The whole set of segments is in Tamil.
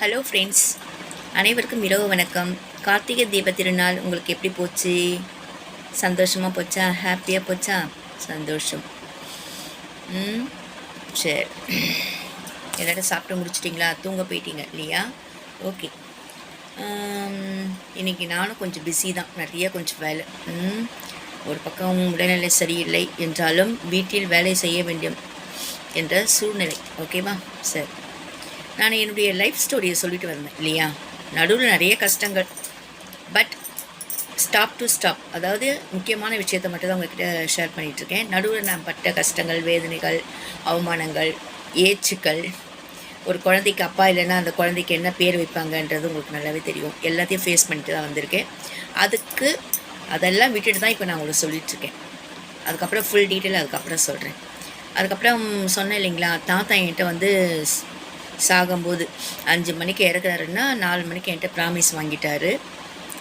ஹலோ ஃப்ரெண்ட்ஸ், அனைவருக்கும் இரவு வணக்கம். கார்த்திகை தீப திருநாள் உங்களுக்கு எப்படி போச்சு? சந்தோஷமாக போச்சா? ஹாப்பியாக போச்சா? சந்தோஷம். சரி, எல்லோரும் சாப்பிட்டு முடிச்சிட்டிங்களா? தூங்க போயிட்டீங்க இல்லையா? ஓகே. இன்றைக்கி நானும் கொஞ்சம் பிஸி தான், நிறைய கொஞ்சம் வேலை. ஒரு பக்கம் உடல்நிலை சரியில்லை என்றாலும் வீட்டில் வேலை செய்ய வேண்டும் என்ற சூழ்நிலை. ஓகேவா? சரி, நான் என்னுடைய லைஃப் ஸ்டோரியை சொல்லிட்டு வந்தேன் இல்லையா? நடுவில் நிறைய கஷ்டங்கள், பட் ஸ்டாப், அதாவது முக்கியமான விஷயத்தை மட்டும் தான் உங்ககிட்ட ஷேர் பண்ணிகிட்ருக்கேன். நடுவில் நான் பட்ட கஷ்டங்கள், வேதனைகள், அவமானங்கள், ஏச்சுக்கள், ஒரு குழந்தைக்கு அப்பா இல்லைன்னா அந்த குழந்தைக்கு என்ன பேர் வைப்பாங்கன்றது உங்களுக்கு நல்லாவே தெரியும். எல்லாத்தையும் ஃபேஸ் பண்ணிட்டு தான் வந்திருக்கேன். அதெல்லாம் விட்டுட்டு தான் இப்போ நான் உங்களுக்கு சொல்லிகிட்ருக்கேன். அதுக்கப்புறம் ஃபுல் டீட்டெயில் அதுக்கப்புறம் சொல்கிறேன். அதுக்கப்புறம் சொன்னேன் இல்லைங்களா, தாத்தா என்கிட்ட வந்து சாகும்போது 5 மணிக்கு இறக்குறாருன்னா 4 மணிக்கு என்கிட்ட ப்ராமிஸ் வாங்கிட்டாரு.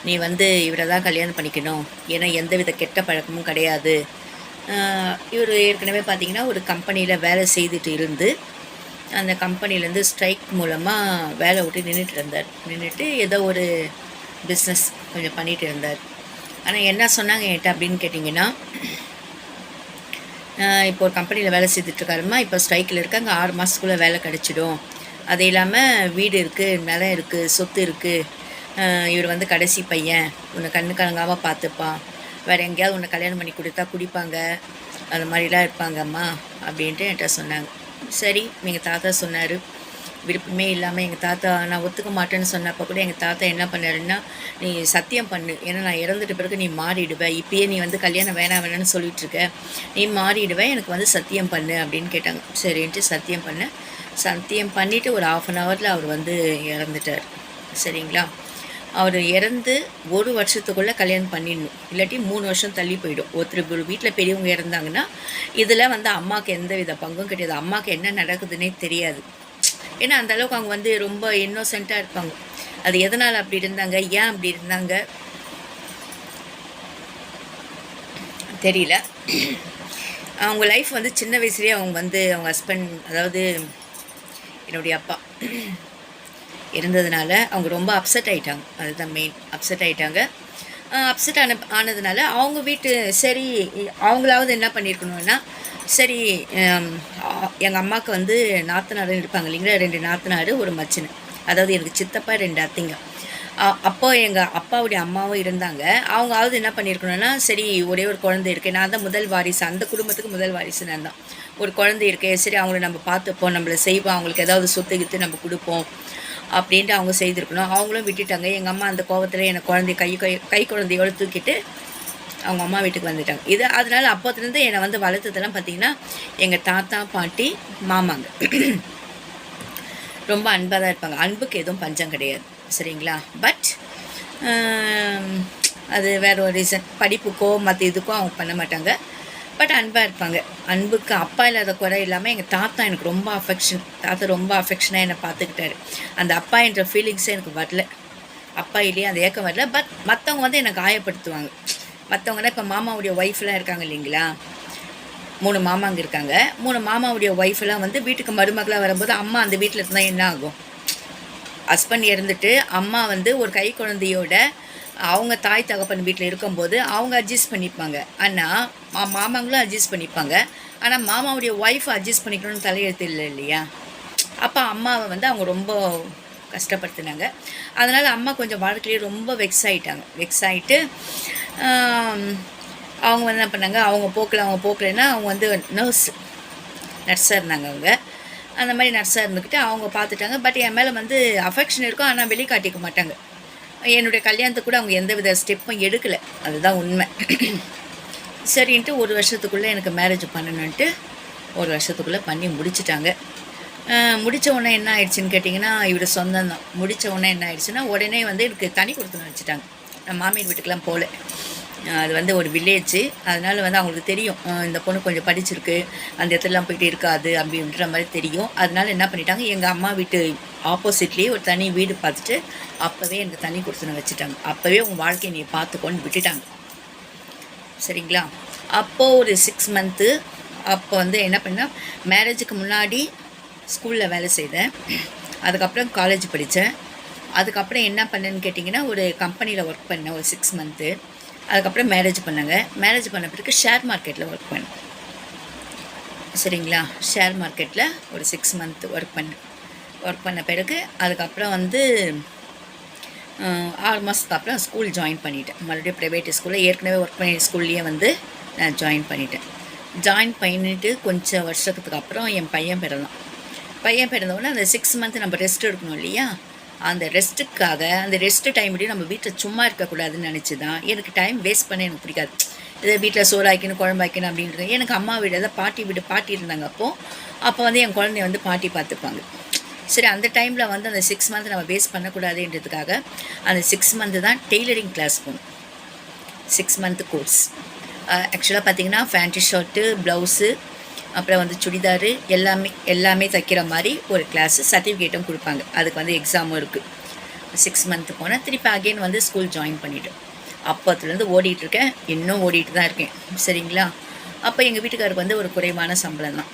நீ வந்து இவரை தான் கல்யாணம் பண்ணிக்கணும், ஏன்னா எந்த வித கெட்ட பழக்கமும் கிடையாது. இவர் ஏற்கனவே பார்த்திங்கன்னா ஒரு கம்பெனியில் வேலை செய்துட்டு இருந்து அந்த கம்பெனிலேருந்து ஸ்ட்ரைக் மூலமாக வேலை விட்டு நின்றுட்டு ஏதோ ஒரு பிஸ்னஸ் கொஞ்சம் பண்ணிகிட்டு இருந்தார். ஆனால் என்ன சொன்னாங்க என்கிட்ட அப்படின்னு கேட்டிங்கன்னா, இப்போ ஒரு கம்பெனியில் வேலை செய்துட்ருக்காருமா, இப்போ ஸ்ட்ரைக்கில் இருக்காங்க, 6 மாதத்துக்குள்ளே வேலை கிடச்சிடும். அது இல்லாமல் வீடு இருக்குது, நிலம் இருக்குது, சொத்து இருக்குது. இவர் வந்து கடைசி பையன், உன்னை கண்ணு கலங்காமல் பார்த்துப்பான். வேறு எங்கேயாவது உன்னை கல்யாணம் பண்ணி கொடுத்தா குடிப்பாங்க, அந்த மாதிரிலாம் இருப்பாங்கம்மா அப்படின்ட்டு என்கிட்ட சொன்னாங்க. சரி, எங்கள் தாத்தா சொன்னார். விருப்பமே இல்லாமல் எங்கள் தாத்தா நான் ஒத்துக்க மாட்டேன்னு சொன்னப்போ கூட எங்கள் தாத்தா என்ன பண்ணாருன்னா, நீ சத்தியம் பண்ணு, ஏன்னா நான் இறந்துட்ட பிறகு நீ மாறிடுவேன், இப்பயே நீ வந்து கல்யாணம் வேணாம்னு சொல்லிகிட்ருக்க, நீ மாறிடுவேன், எனக்கு வந்து சத்தியம் பண்ணு அப்படின்னு கேட்டாங்க. சரின்ட்டு சத்தியம் பண்ணிவிட்டு ஒரு 1/2 அன் ஹவரில் அவர் வந்து இறந்துட்டார். சரிங்களா? அவர் இறந்து 1 வருஷத்துக்குள்ளே கல்யாணம் பண்ணிடணும், இல்லாட்டி 3 வருஷம் தள்ளி போயிடும். ஒரு வீட்டில் பெரியவங்க இறந்தாங்கன்னா இதில் வந்து அம்மாவுக்கு எந்த வித பங்கும் கிடையாது. அம்மாவுக்கு என்ன நடக்குதுன்னே தெரியாது. ஏன்னா அந்தளவுக்கு அவங்க வந்து ரொம்ப இன்னோசென்ட்டாக இருப்பாங்க. அது எதனால் அப்படி இருந்தாங்க, ஏன் அப்படி இருந்தாங்க தெரியல. அவங்க லைஃப் வந்து சின்ன வயசுலேயே அவங்க ஹஸ்பண்ட், அதாவது என்னுடைய அப்பா இருந்ததுனால அவங்க ரொம்ப அப்செட் ஆகிட்டாங்க. அதுதான் மெயின், அப்செட் ஆகிட்டாங்க. அப்செட் ஆனதுனால அவங்க வீட்டு சரி அவங்களாவது என்ன பண்ணியிருக்கணும்னா, சரி எங்கள் அம்மாவுக்கு வந்து நாத்தனார் இருப்பாங்க இல்லைங்களா, 2 நாத்தனார், ஒரு மச்சினை, அதாவது எனக்கு சித்தப்பா 2 அத்தைங்க. அப்போ எங்கள் அப்பாவுடைய அம்மாவும் இருந்தாங்க. அவங்காவது என்ன பண்ணியிருக்கணும்னா, சரி ஒரே ஒரு குழந்தை இருக்குது, நான் தான் முதல் வாரிசு, அந்த குடும்பத்துக்கு முதல் வாரிசு நான் தான். ஒரு குழந்தை இருக்கே, சரி அவங்கள நம்ம பார்த்துப்போம், நம்மளை செய்வோம், அவங்களுக்கு ஏதாவது சொத்து கித்து நம்ம கொடுப்போம் அப்படின்ட்டு அவங்க செய்திருக்கணும். அவங்களும் விட்டுட்டாங்க. எங்கள் அம்மா அந்த கோபத்தில் எனக்கு கை குழந்தையோடு தூக்கிட்டு அவங்க அம்மா வீட்டுக்கு வந்துட்டாங்க. இது அதனால் அப்போத்துலேருந்து என்னை வந்து வளர்த்ததெல்லாம் பார்த்திங்கன்னா எங்கள் தாத்தா, பாட்டி, மாமாங்க ரொம்ப அன்பாக தான் இருப்பாங்க. அன்புக்கு எதுவும் பஞ்சம் கிடையாது. சரிங்களா? பட் அது வேறு ஒரு ரீசன், படிப்புக்கோ மற்ற இதுக்கோ அவங்க பண்ண மாட்டாங்க. பட் அன்பாக இருப்பாங்க. அன்புக்கு அப்பா இல்லாத குறை இல்லாமல் எங்கள் தாத்தா எனக்கு ரொம்ப தாத்தா ரொம்ப அஃபெக்ஷனாக என்னை பார்த்துக்கிட்டாரு. அந்த அப்பா என்ற ஃபீலிங்ஸே எனக்கு வரல. அப்பா இல்லையே அந்த ஏக்கம் வரல. பட் மற்றவங்க வந்து என்னை காயப்படுத்துவாங்க. மற்றவங்கன்னா இப்போ மாமாவுடைய ஒய்ஃப்லாம் இருக்காங்க இல்லைங்களா, 3 மாமாங்க இருக்காங்க. 3 மாமாவுடைய ஒய்ஃபெல்லாம் வந்து வீட்டுக்கு மருமகளாக வரும்போது அம்மா அந்த வீட்டில் இருந்தால் என்ன ஆகும்? ஹஸ்பண்ட் இறந்துட்டு அம்மா வந்து ஒரு கை குழந்தையோட அவங்க தாய் தகப்பன் வீட்டில் இருக்கும்போது அவங்க அட்ஜஸ்ட் பண்ணிப்பாங்க. ஆனால் மாமாங்களும் அட்ஜஸ்ட் பண்ணிப்பாங்க. ஆனால் மாமாவுடைய ஒய்ஃப் அட்ஜஸ்ட் பண்ணிக்கணும்னு தலையெழுத்து இல்லை இல்லையா? அப்போ அம்மாவை வந்து அவங்க ரொம்ப கஷ்டப்படுத்தினாங்க. அதனால் அம்மா கொஞ்சம் வாழ்க்கையிலே ரொம்ப வெக்ஸ் ஆகிட்டு அவங்க வந்து என்ன பண்ணாங்க, அவங்க போக்கலைன்னா அவங்க வந்து நர்ஸாக இருந்தாங்க. அவங்க அந்த மாதிரி நர்ஸாக இருந்துக்கிட்டு அவங்க பார்த்துட்டாங்க. பட் என் மேலே வந்து அஃபெக்ஷன் இருக்கும், ஆனால் வெளிக்காட்டிக்க மாட்டாங்க. என்னுடைய கல்யாணத்துக்கு கூட அவங்க எந்த வித ஸ்டெப்பும் எடுக்கலை, அதுதான் உண்மை. சரின்ட்டு 1 வருஷத்துக்குள்ளே எனக்கு மேரேஜ் பண்ணணுன்ட்டு 1 வருஷத்துக்குள்ளே பண்ணி முடிச்சிட்டாங்க. முடித்த உடனே என்ன ஆயிடுச்சுன்னு கேட்டிங்கன்னா, இவர் சொந்தம் தான். முடித்த உடனே என்ன ஆயிடுச்சுன்னா, உடனே வந்து எனக்கு தனி கொடுத்துன்னு வச்சுட்டாங்க. நான் மாமியார் வீட்டுக்கெலாம் போகல. அது வந்து ஒரு வில்லேஜு, அதனால் வந்து அவங்களுக்கு தெரியும் இந்த பொண்ணு கொஞ்சம் படிச்சிருக்கு, அந்த இடத்துலலாம் போயிட்டு இருக்காது அப்படின்ற மாதிரி தெரியும். அதனால் என்ன பண்ணிட்டாங்க, எங்கள் அம்மா வீட்டு ஆப்போசிட்லேயே ஒரு தனி வீடு பார்த்துட்டு அப்போவே எனக்கு தனி கொடுத்துன்னு வச்சுட்டாங்க. அப்போவே உங்கள் வாழ்க்கையை நீ பார்த்துக்கொண்டு விட்டுட்டாங்க. சரிங்களா? அப்போது ஒரு 6 மந்த்து அப்போ வந்து என்ன பண்ணால், மேரேஜுக்கு முன்னாடி ஸ்கூலில் வேலை செய்தேன். அதுக்கப்புறம் காலேஜ் படித்தேன். அதுக்கப்புறம் என்ன பண்ணேன்னு கேட்டிங்கன்னா, ஒரு கம்பெனியில் ஒர்க் பண்ணேன் ஒரு 6 மந்த்து. அதுக்கப்புறம் மேரேஜ் பண்ணேங்க. மேரேஜ் பண்ண பிறகு ஷேர் மார்க்கெட்டில் ஒர்க் பண்ணேன். சரிங்களா, ஷேர் மார்க்கெட்டில் ஒரு 6 மந்த் ஒர்க் பண்ண பிறகு அதுக்கப்புறம் வந்து 6 மாதத்துக்கு அப்புறம் ஸ்கூல் ஜாயின் பண்ணிட்டேன். மறுபடியும் ப்ரைவேட் ஸ்கூலில் ஏற்கனவே ஒர்க் பண்ணி ஸ்கூல்லேயே வந்து நான் ஜாயின் பண்ணிவிட்டு கொஞ்சம் வருஷத்துக்கு அப்புறம் என் பையன் பிறந்தவுடனே அந்த 6 மந்த் நம்ம ரெஸ்ட் எடுக்கணும் இல்லையா, அந்த ரெஸ்ட் டைம்லேயும் நம்ம வீட்டில் சும்மா இருக்கக்கூடாதுன்னு நினச்சி தான் எனக்கு டைம் வேஸ்ட் பண்ண எனக்கு பிடிக்காது. இதை வீட்டில் சோறாக்கணும் குழம்பாக்கணும் அப்படின்றது. எனக்கு அம்மா வீடு தான் பாட்டி இருந்தாங்க. அப்போ வந்து என் குழந்தைய வந்து பாட்டி பார்த்துப்பாங்க. சரி, அந்த டைமில் வந்து அந்த 6 மந்த் நம்ம வேஸ்ட் பண்ணக்கூடாதுன்றதுக்காக அந்த 6 மந்த்து தான் டெய்லரிங் கிளாஸ் போகணும். 6 மந்த் கோர்ஸ். ஆக்சுவலாக பார்த்திங்கன்னா ஃபேண்டி ஷர்ட்டு, ப்ளவுஸு, அப்புறம் வந்து சுடிதாரு எல்லாமே தைக்கிற மாதிரி ஒரு கிளாஸு, சர்டிஃபிகேட்டும் கொடுப்பாங்க. அதுக்கு வந்து எக்ஸாமும் இருக்குது. 6 மந்த்து போனேன். திருப்பி அகெயின் வந்து ஸ்கூல் ஜாயின் பண்ணிவிட்டேன். அப்போத்துலேருந்து ஓடிட்டுருக்கேன், இன்னும் ஓடிட்டு தான் இருக்கேன். சரிங்களா. அப்போ எங்கள் வீட்டுக்காருக்கு வந்து ஒரு குறைவான சம்பளம் தான்,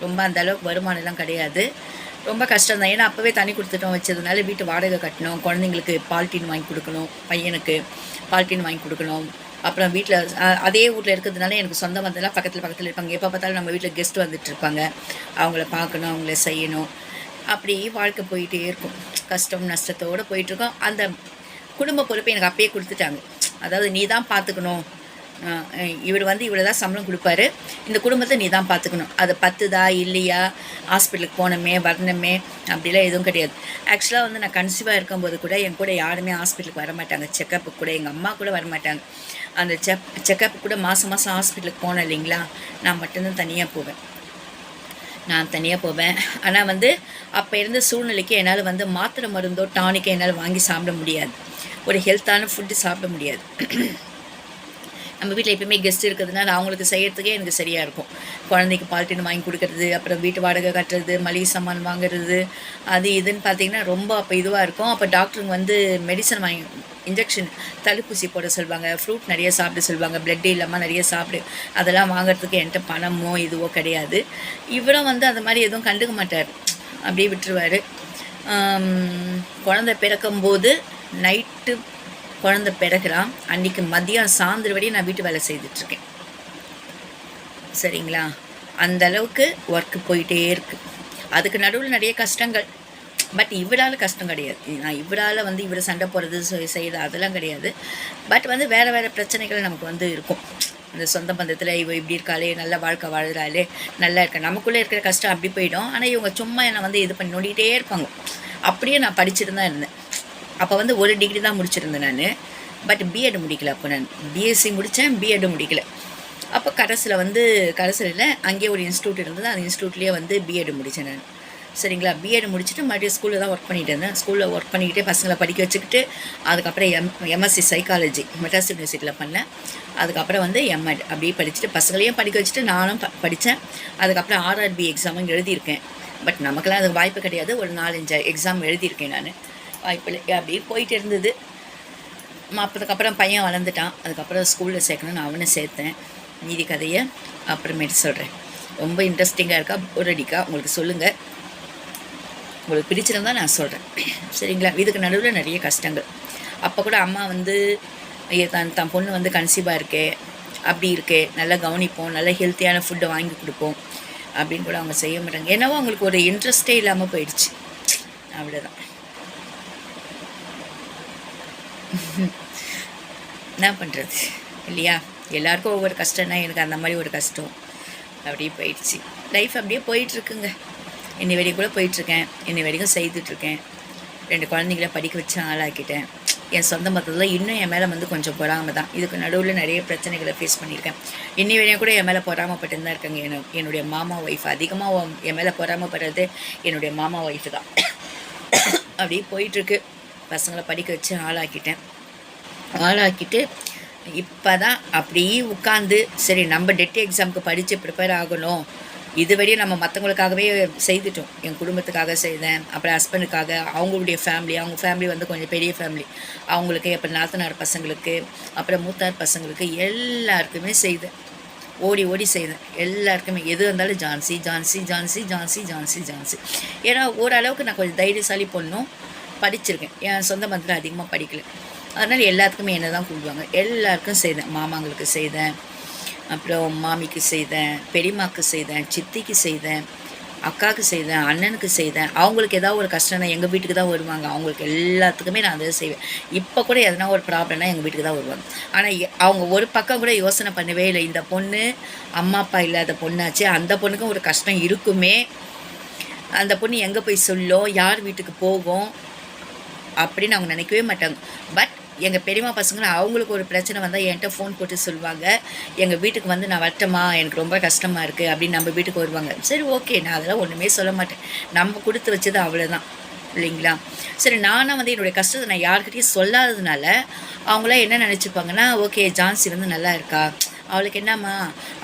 ரொம்ப அந்தளவுக்கு வருமானம்லாம் கிடையாது. ரொம்ப கஷ்டம் தான். ஏன்னா அப்போவே தண்ணி கொடுத்துட்டோம் வச்சதுனால வீட்டு வாடகை கட்டணும், குழந்தைங்களுக்கு பால்டீன் வாங்கி கொடுக்கணும், பையனுக்கு பால்டீன் வாங்கி கொடுக்கணும். அப்புறம் வீட்டில் அதே வீட்டில் இருக்கிறதுனால எனக்கு சொந்த பந்தெல்லாம் பக்கத்தில் இருப்பாங்க. எப்போ பார்த்தாலும் நம்ம வீட்டில் கெஸ்ட் வந்துட்டு இருப்பாங்க, அவங்கள பார்க்கணும், அவங்கள செய்யணும். அப்படி வாழ்க்கை போயிட்டே இருக்கும், கஷ்டம் நஷ்டத்தோடு போயிட்டுருக்கோம். அந்த குடும்ப பொறுப்பை எனக்கு அப்பயே கொடுத்துட்டாங்க. அதாவது நீ தான் பார்த்துக்கணும், இவர் வந்து இவ்வளோ தான் சம்பளம் கொடுப்பாரு, இந்த குடும்பத்தை நீ தான் பார்த்துக்கணும். அது 10 இல்லையா, ஹாஸ்பிட்டலுக்கு போனோமே வரணுமே அப்படிலாம் எதுவும் கிடையாது. ஆக்சுவலாக வந்து நான் கன்சீவாக இருக்கும்போது கூட என் கூட யாருமே ஹாஸ்பிட்டலுக்கு வரமாட்டாங்க. செக்கப்புக்கு கூட எங்கள் அம்மா கூட வரமாட்டாங்க. அந்த செக்கப்புக்கு கூட மாதம் ஹாஸ்பிட்டலுக்கு போனேன் இல்லைங்களா, நான் மட்டும்தான் தனியாக போவேன். ஆனால் வந்து அப்போ இருந்த சூழ்நிலைக்கு என்னால் வந்து மாத்திரை மருந்தோ டானிக்கோ என்னால் வாங்கி சாப்பிட முடியாது, ஒரு ஹெல்த்தான ஃபுட்டு சாப்பிட முடியாது. நம்ம வீட்டில் எப்பயுமே கெஸ்ட் இருக்கிறதுனால அவங்களுக்கு செய்கிறதுக்கே எனக்கு சரியாக இருக்கும். குழந்தைக்கு பால்டீன் வாங்கி கொடுக்கறது, அப்புறம் வீட்டு வாடகை கட்டுறது, மளிகை சாமான் வாங்குறது, அது இதுன்னு பார்த்திங்கன்னா ரொம்ப அப்போ இதுவாக இருக்கும். அப்போ டாக்டருங்க வந்து மெடிசன் இன்ஜெக்ஷன் தடுப்பூசி போட சொல்லுவாங்க, ஃப்ரூட் நிறைய சாப்பிட சொல்லுவாங்க, பிளட் இல்லாமல் நிறைய சாப்பிடு. அதெல்லாம் வாங்குறதுக்கு என்கிட்ட பணமோ இதுவோ கிடையாது. இவரும் வந்து அந்த மாதிரி எதுவும் கண்டுக்க மாட்டார், அப்படியே விட்டுருவார். குழந்தை பிறக்கும்போது நைட்டு குழந்தை பிறகுறான், அன்றைக்கி மதியம் சாயந்தரம் வரையும் நான் வீட்டு வேலை செய்துட்ருக்கேன். சரிங்களா, அந்தளவுக்கு ஒர்க்கு போயிட்டே இருக்குது. அதுக்கு நடுவில் நிறைய கஷ்டங்கள். பட் இவரால் கஷ்டம் கிடையாது. நான் இவரால் வந்து இவரை சண்டை போடுறது செய்கிறது அதெல்லாம் கிடையாது. பட் வந்து வேறு பிரச்சனைகள் நமக்கு வந்து இருக்கும். இந்த சொந்த பந்தத்தில் இப்படி இருக்காளே, நல்ல வாழ்க்கை வாழ்கிறாளே, நல்லா இருக்க, நமக்குள்ளே இருக்கிற கஷ்டம் அப்படி போயிடும். ஆனால் இவங்க சும்மா என்னை வந்து இது பண்ணி நோண்டிகிட்டே இருப்பாங்க. அப்படியே நான் படிச்சுட்டு தான் இருந்தேன். அப்போ வந்து ஒரு டிகிரி தான் முடிச்சிருந்தேன் நான். பட் பிஎட் முடிக்கல. அப்போ நான் பிஎஸ்சி முடித்தேன், பிஎட் முடிக்கல. அப்போ கரசில் அங்கேயே ஒரு இன்ஸ்டியூட் இருந்தது, அந்த இன்ஸ்டியூட்லேயே வந்து பிஎட் முடித்தேன் நான். சரிங்களா, பிஎட் முடிச்சுட்டு மறுபடியும் ஸ்கூலில் தான் ஒர்க் பண்ணிகிட்டு இருந்தேன். ஸ்கூலில் ஒர்க் பண்ணிக்கிட்டே பசங்களை படிக்க வச்சுக்கிட்டு அதுக்கப்புறம் எம்எஸ்சி சைக்காலஜி மெட்ராஸ் யூனிவர்சிட்டியில் பண்ணேன். அதுக்கப்புறம் வந்து எம்எட் அப்படியே படிச்சுட்டு பசங்களையும் படிக்க வச்சுட்டு நானும் படித்தேன். அதுக்கப்புறம் ஆர்ஆர்பி எக்ஸாமும் எழுதியிருக்கேன். பட் நமக்கெல்லாம் அதுக்கு வாய்ப்பு கிடையாது. ஒரு 4-5 எக்ஸாம் எழுதியிருக்கேன் நான், வாய்ப்பில்லை. அப்படியே போயிட்டு இருந்தது. அதுக்கப்புறம் பையன் வளர்ந்துட்டான். அதுக்கப்புறம் ஸ்கூலில் சேர்க்கணும்னு அவனை சேர்த்தேன். மீதி கதையை அப்புறமேட்டு சொல்கிறேன். ரொம்ப இன்ட்ரெஸ்டிங்காக இருக்கா, போர் அடிக்கா உங்களுக்கு சொல்லுங்கள். உங்களுக்கு பிடிச்சிருந்தா நான் சொல்கிறேன். சரிங்களா. இதுக்கு நடுவில் நிறைய கஷ்டங்கள். அப்போ கூட அம்மா வந்து தன் பொண்ணு வந்து கன்சீவாக இருக்கே, அப்படி இருக்கே, நல்லா கவனிப்போம், நல்ல ஹெல்த்தியான ஃபுட்டை வாங்கி கொடுப்போம் அப்படின்னு கூட அவங்க செய்ய மாட்டாங்க. என்னவோ அவங்களுக்கு ஒரு இன்ட்ரெஸ்டே இல்லாமல் போயிடுச்சு, அவ்வளோதான். என்ன பண்ணுறது இல்லையா, எல்லாருக்கும் ஒவ்வொரு கஷ்டம்னா எனக்கு அந்த மாதிரி ஒரு கஷ்டம் அப்படியே போயிடுச்சு. லைஃப் அப்படியே போயிட்டுருக்குங்க. இன்னி வரைக்கும் கூட போயிட்டுருக்கேன், இன்னி வரைக்கும் செய்துட்ருக்கேன். 2 குழந்தைங்கள படிக்க வச்சு ஆளாக்கிட்டேன். என் சொந்த மொத்தத்தில் இன்னும் என் மேலே வந்து கொஞ்சம் பொறாமை தான். இதுக்கு நடுவில் நிறைய பிரச்சனைகளை ஃபேஸ் பண்ணியிருக்கேன். இன்னி வரையும் கூட என் மேலே பொறாமப்பட்டு தான் இருக்காங்க. என்னுடைய மாமா ஒய்ஃப் அதிகமாக என் மேலே பொறாமப்படுறது என்னுடைய மாமா ஒய்ஃபு தான். அப்படியே போயிட்டுருக்கு. பசங்களை படிக்க வச்சு ஆளாக்கிட்டு இப்போ தான் அப்படியே உட்காந்து சரி நம்ம டெட் எக்ஸாமுக்கு படித்து ப்ரிப்பேர் ஆகணும். இதுவரையும் நம்ம மற்றவங்களுக்காகவே செய்துட்டோம். என் குடும்பத்துக்காக செய்தேன், அப்புறம் ஹஸ்பண்டுக்காக, அவங்களுடைய ஃபேமிலி, அவங்க ஃபேமிலி வந்து கொஞ்சம் பெரிய ஃபேமிலி, அவங்களுக்கு, அப்புறம் நாத்தனார் பசங்களுக்கு, அப்புறம் மூத்தார் பசங்களுக்கு எல்லாருக்குமே செய்தேன். ஓடி ஓடி செய்தேன். எல்லாருக்குமே எது இருந்தாலும் ஜான்சி ஜான்சி ஜான்சி ஜான்சி ஜான்சி ஜான்சி. ஏன்னா ஓரளவுக்கு நான் கொஞ்சம் தைரியசாலி பொண்ணும், படிச்சிருக்கேன். என் சொந்த பந்தத்தில் அதிகமாக படிக்கல. அதனால் எல்லாத்துக்குமே என்ன தான் கூப்பிடுவாங்க. எல்லாருக்கும் செய்தேன். மாமாங்களுக்கு செய்தேன், அப்புறம் மாமிக்கு செய்தேன், பெரியம்மாவுக்கு செய்தேன், சித்திக்கு செய்தேன், அக்காவுக்கு செய்தேன், அண்ணனுக்கு செய்தேன். அவங்களுக்கு ஏதாவது ஒரு கஷ்டம்னா எங்கள் வீட்டுக்கு தான் வருவாங்க. அவங்களுக்கு எல்லாத்துக்குமே நான் அதை செய்வேன். இப்போ கூட எதனா ஒரு ப்ராப்ளம்னா எங்கள் வீட்டுக்கு தான் வருவாங்க. ஆனால் அவங்க ஒரு பக்கம் கூட யோசனை பண்ணவே இல்லை, இந்த பொண்ணு அம்மா அப்பா இல்லாத பொண்ணாச்சு, அந்த பொண்ணுக்கும் ஒரு கஷ்டம் இருக்குமே, அந்த பொண்ணு எங்கே போய் சொல்லும், யார் வீட்டுக்கு போகும் அப்படின்னு அவங்க நினைக்கவே மாட்டாங்க. பட் எங்கள் பெரியம்மா பசங்களும் அவங்களுக்கு ஒரு பிரச்சனை வந்தால் என்கிட்ட ஃபோன் போட்டு சொல்லுவாங்க, எங்கள் வீட்டுக்கு வந்து நான் வரட்டமா, எனக்கு ரொம்ப கஷ்டமாக இருக்குது அப்படின்னு நம்ம வீட்டுக்கு வருவாங்க. சரி ஓகே, நான் அதெல்லாம் ஒன்றுமே சொல்ல மாட்டேன். நம்ம கொடுத்து வச்சது அவ்வளோதான் இல்லைங்களா. சரி, நானும் வந்து என்னுடைய கஷ்டத்தை நான் யார்கிட்டையும் சொல்லாததுனால அவங்களாம் என்ன நினச்சிப்பாங்கன்னா, ஓகே ஜான்சி வந்து நல்லா இருக்கா, அவளுக்கு என்னம்மா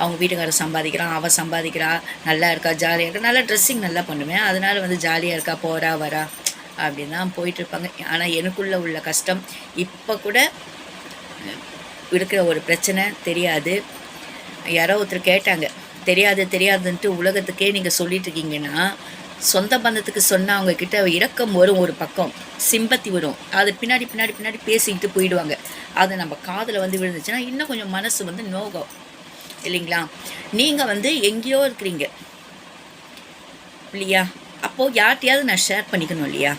அவங்க வீட்டுக்காரர் சம்பாதிக்கிறான், அவள் சம்பாதிக்கிறா, நல்லா இருக்கா, ஜாலியாக இருக்கா, நல்லா ட்ரெஸ்ஸிங் நல்லா பண்ணுவேன், அதனால் வந்து ஜாலியாக இருக்கா, போகிறா வரா அப்படின்னு தான் போயிட்டுருப்பாங்க. ஆனால் எனக்குள்ளே உள்ள கஷ்டம் இப்போ கூட இருக்கிற ஒரு பிரச்சனை தெரியாது. யாரோ ஒருத்தர் கேட்டாங்க, தெரியாதுன்ட்டு உலகத்துக்கே நீங்கள் சொல்லிட்டுருக்கீங்கன்னா, சொந்த பந்தத்துக்கு சொன்னால் அவங்கக்கிட்ட இரக்கம் வரும், ஒரு பக்கம் சிம்பத்தி வரும், அது பின்னாடி பின்னாடி பின்னாடி பேசிக்கிட்டு போயிடுவாங்க. அது நம்ம காதில் வந்து விழுந்துச்சுன்னா இன்னும் கொஞ்சம் மனசு வந்து நோகம் இல்லைங்களா. நீங்கள் வந்து எங்கேயோ இருக்கிறீங்க இல்லையா, அப்போது யார்கிட்டையாவது நான் ஷேர் பண்ணிக்கணும் இல்லையா,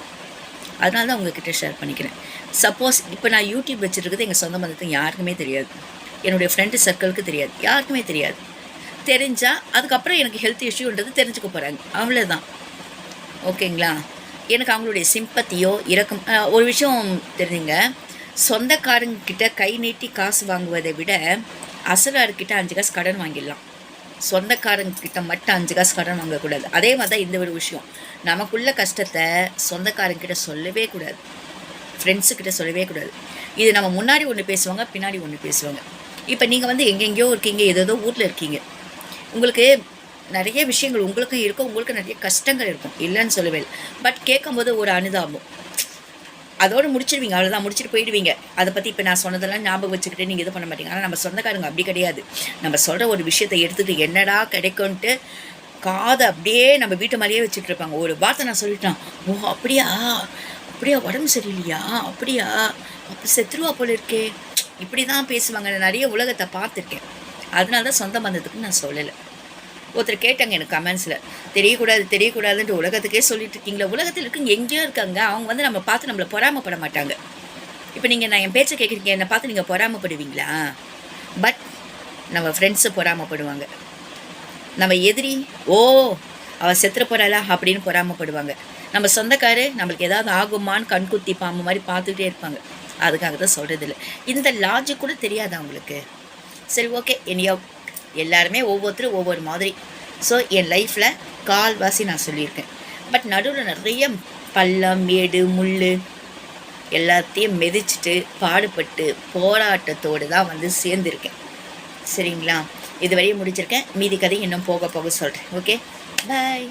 அதனால தான் உங்ககிட்ட ஷேர் பண்ணிக்கிறேன். சப்போஸ் இப்போ நான் யூடியூப் வச்சுருக்குது எங்கள் சொந்த பந்தத்துக்கு யாருக்குமே தெரியாது, என்னுடைய ஃப்ரெண்டு சர்க்கிளுக்கு தெரியாது, யாருக்குமே தெரியாது. தெரிஞ்சால் அதுக்கப்புறம் எனக்கு ஹெல்த் இஷ்யூன்றது தெரிஞ்சுக்க போகிறாங்க, அவ்வளோதான். ஓகேங்களா. எனக்கு அவங்களுடைய சிம்பத்தியோ இரக்கம். ஒரு விஷயம் தெரிஞ்சுங்க, சொந்தக்காரங்கிட்ட கை நீட்டி காசு வாங்குவதை விட அசலார்கிட்ட 5 காசு கடன் வாங்கிடலாம். சொந்தக்காரங்கிட்ட மட்டும் 5 காசு கடன் வாங்கக்கூடாது. அதே மாதிரி தான் இந்த ஒரு விஷயம், நமக்குள்ள கஷ்டத்தை சொந்தக்காரங்கிட்ட சொல்லவே கூடாது, ஃப்ரெண்ட்ஸுக்கிட்ட சொல்லவே கூடாது. இது நம்ம முன்னாடி ஒன்று பேசுவாங்க, பின்னாடி ஒன்று பேசுவாங்க. இப்போ நீங்கள் வந்து எங்கெங்கேயோ இருக்கீங்க, ஏதோ ஊரில் இருக்கீங்க, உங்களுக்கு நிறைய விஷயங்கள் உங்களுக்கும் இருக்கும், உங்களுக்கு நிறைய கஷ்டங்கள் இருக்கும், இல்லைன்னு சொல்லவே இல்லை. பட் கேட்கும்போது ஒரு அனுதாபம், அதோடு முடிச்சிடுவீங்க, அவ்வளோதான், முடிச்சுட்டு போயிடுவீங்க. அதை பற்றி இப்போ நான் சொன்னதெல்லாம் ஞாபகம் வச்சுக்கிட்டு நீங்கள் இது பண்ண மாட்டீங்க. ஆனால் நம்ம சொந்தக்காரங்க அப்படி கிடையாது. நம்ம சொல்கிற ஒரு விஷயத்தை எடுத்துகிட்டு என்னடா கிடைக்கும்ன்ட்டு காதை அப்படியே நம்ம வீட்டு மாதிரியே வச்சுட்டு இருப்பாங்க. ஒரு வார்த்தை நான் சொல்லிட்டேன், ஓ அப்படியா அப்படியா, உடம்பு சரியில்லையா, அப்படியா, அப்போ செத்துருவா போல இருக்கே, இப்படி தான் பேசுவாங்க. நிறைய உலகத்தை பார்த்துருக்கேன். அதனால தான் சொந்த பந்தத்துக்கு நான் சொல்லலை. ஒருத்தர் கேட்டாங்க எனக்கு கமெண்ட்ஸில், தெரியக்கூடாதுன்ட்டு உலகத்துக்கே சொல்லிட்டு இருக்கீங்களா. உலகத்தில் இருக்குங்க, எங்கேயோ இருக்காங்க, அவங்க வந்து நம்ம பார்த்து நம்மளை பொறாமப்பட மாட்டாங்க. இப்போ நீங்கள் நான் என் பேச்சை கேட்குறீங்க, என்னை பார்த்து நீங்கள் பொறாமப்படுவீங்களா? பட் நம்ம ஃப்ரெண்ட்ஸு பொறாமப்படுவாங்க, நம்ம எதிரி ஓ அவள் செத்துற போகிறாளா அப்படின்னு பொறாமப்படுவாங்க. நம்ம சொந்தக்காரு நம்மளுக்கு ஏதாவது ஆகுமான்னு கண்குத்தி பாம்பு மாதிரி பார்த்துக்கிட்டே இருப்பாங்க. அதுக்காக தான் சொல்கிறதில்ல. இந்த லாஜிக் கூட தெரியாது அவங்களுக்கு. சரி ஓகே, எல்லாருமே ஒவ்வொருத்தரும் ஒவ்வொரு மாதிரி. ஸோ என் லைஃப்பில் கால்வாசி நான் சொல்லியிருக்கேன். பட் நடுவில் நிறைய பள்ளம் மேடு முள் எல்லாத்தையும் மிதிச்சுட்டு பாடுபட்டு போராட்டத்தோடு தான் வந்து சேர்ந்துருக்கேன். சரிங்களா, இதுவரையும் முடிச்சிருக்கேன். மீதி கதை இன்னும் போக சொல்கிறேன். ஓகே, பாய்.